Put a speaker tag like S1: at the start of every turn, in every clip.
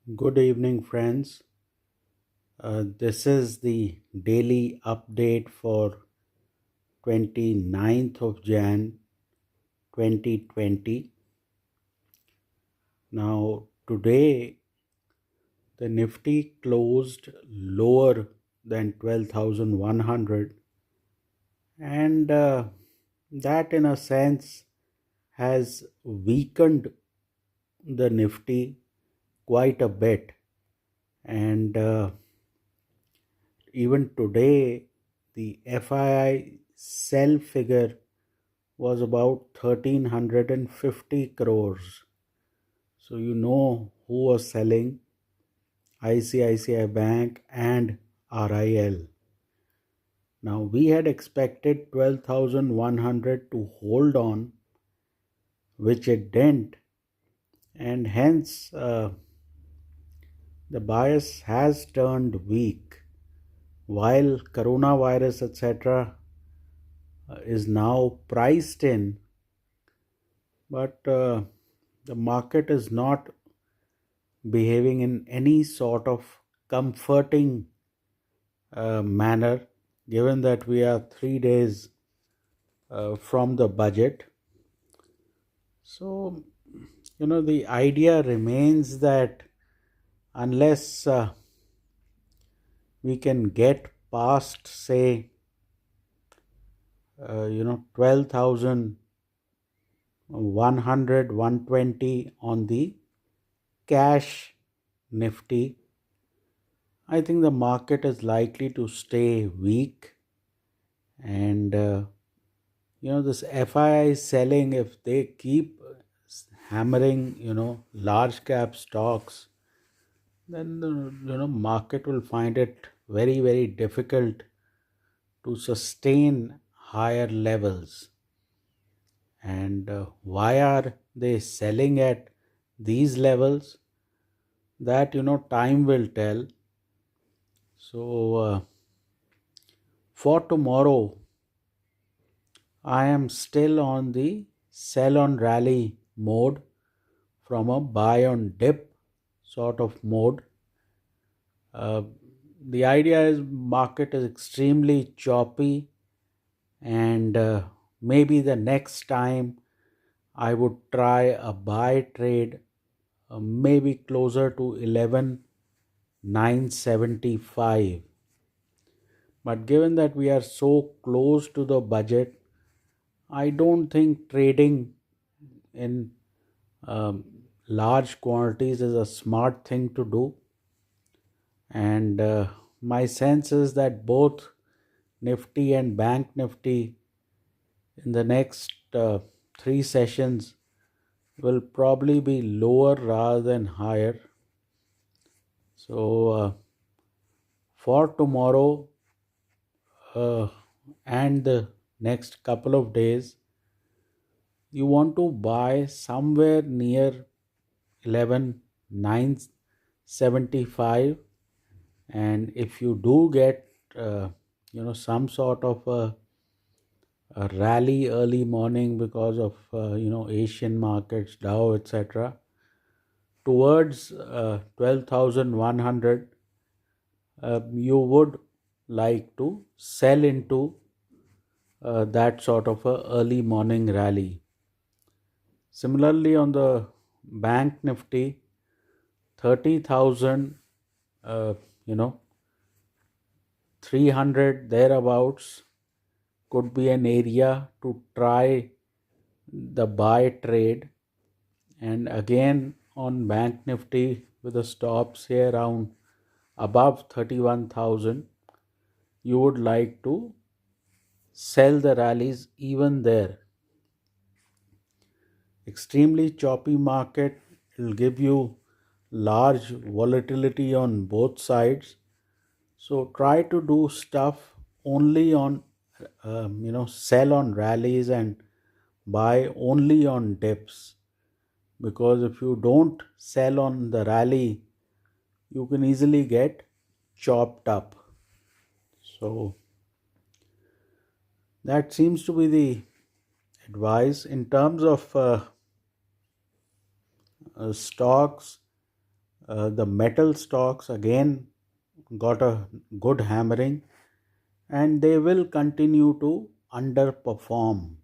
S1: Good evening, friends. This is the daily update for 29th of Jan 2020. Now, today the Nifty closed lower than 12,100, and that, in a sense, has weakened the Nifty quite a bit. And even today, the FII sell figure was about 1350 crores. So you know who was selling: ICICI Bank and RIL. Now we had expected 12,100 to hold on, which it didn't, and hence the bias has turned weak. While coronavirus etc. Is now priced in, but the market is not behaving in any sort of comforting manner, given that we are 3 days from the budget. So, the idea remains that unless we can get past, say, 12,100, 120 on the cash Nifty, I think the market is likely to stay weak. And this FII selling, if they keep hammering large cap stocks, then the market will find it very, very difficult to sustain higher levels. And why are they selling at these levels? That time will tell. So for tomorrow, I am still on the sell on rally mode from a buy on dip sort of mode. Uh, the idea is market is extremely choppy, and maybe the next time I would try a buy trade, maybe closer to 11,975. But given that we are so close to the budget, I don't think trading in um, large quantities is a smart thing to do. And my sense is that both Nifty and Bank Nifty in the next three sessions will probably be lower rather than higher. So for tomorrow uh, and the next couple of days, you want to buy somewhere near 11,975. And if you do get some sort of a rally early morning because of Asian markets, Dow etc., towards 12,100, you would like to sell into that sort of a early morning rally. Similarly, on the Bank Nifty, 30,000, uh, you know 300 thereabouts could be an area to try the buy trade. And again, on Bank Nifty, with the stops here around above 31,000, you would like to sell the rallies even there. Extremely choppy market will give you large volatility on both sides. So try to do stuff only on, sell on rallies and buy only on dips. Because if you don't sell on the rally, you can easily get chopped up. So that seems to be the advice in terms of stocks. The metal stocks again got a good hammering, and they will continue to underperform.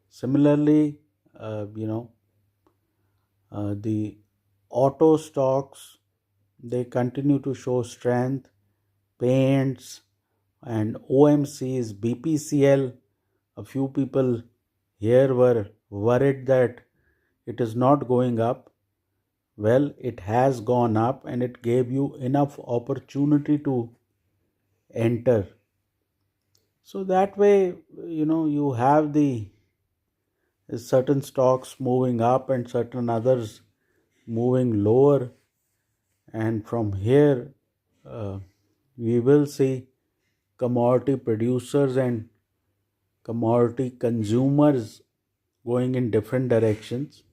S1: Similarly, the auto stocks, they continue to show strength. Paints and OMCs, BPCL, a few people here were worried that it is not going up. Well, it has gone up and it gave you enough opportunity to enter. So that way, you have the certain stocks moving up and certain others moving lower, and from here uh, we will see commodity producers and commodity consumers going in different directions.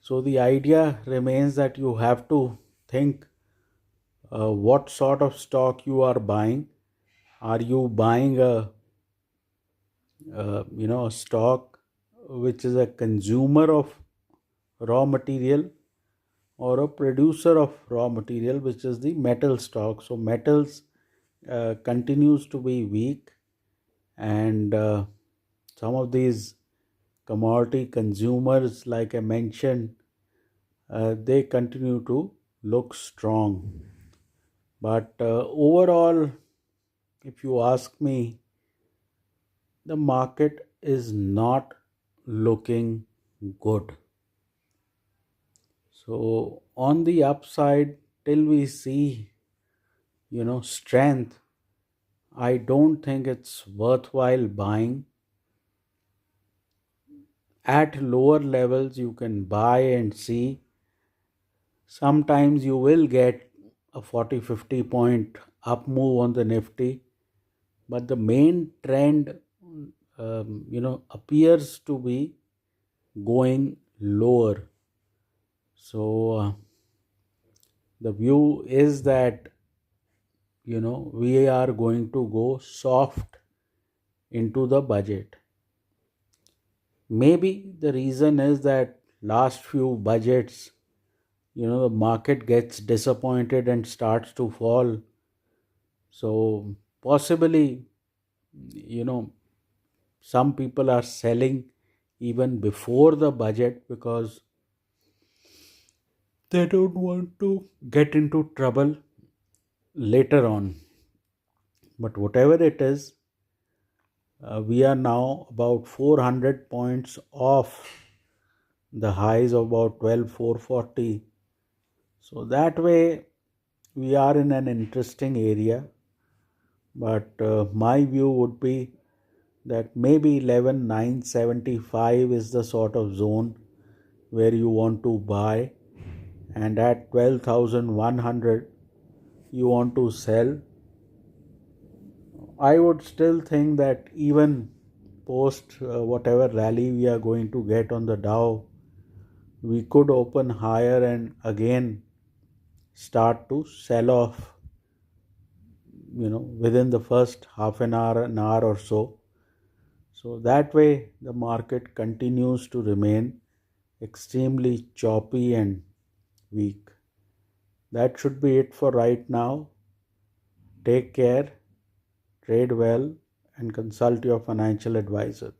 S1: So the idea remains that you have to think what sort of stock you are buying. Are you buying a stock which is a consumer of raw material, or a producer of raw material, which is the metal stock? So metals continues to be weak, and some of these commodity consumers, like I mentioned, they continue to look strong. But overall, if you ask me, the market is not looking good. So on the upside, till we see, strength, I don't think it's worthwhile buying. At lower levels, you can buy and see. Sometimes you will get a 40-50 point up move on the Nifty, but the main trend, appears to be going lower. So the view is that, we are going to go soft into the budget. Maybe the reason is that last few budgets, the market gets disappointed and starts to fall. So possibly, you know, some people are selling even before the budget because they don't want to get into trouble later on. But whatever it is, we are now about 400 points off the highs of about 12,440. So that way, we are in an interesting area. But my view would be that maybe 11,975 is the sort of zone where you want to buy, and at 12,100 you want to sell. I would still think that even post whatever rally we are going to get on the Dow, we could open higher and again start to sell off, within the first half an hour or so. So that way the market continues to remain extremely choppy and weak. That should be it for right now. Take care, trade well, and consult your financial advisor.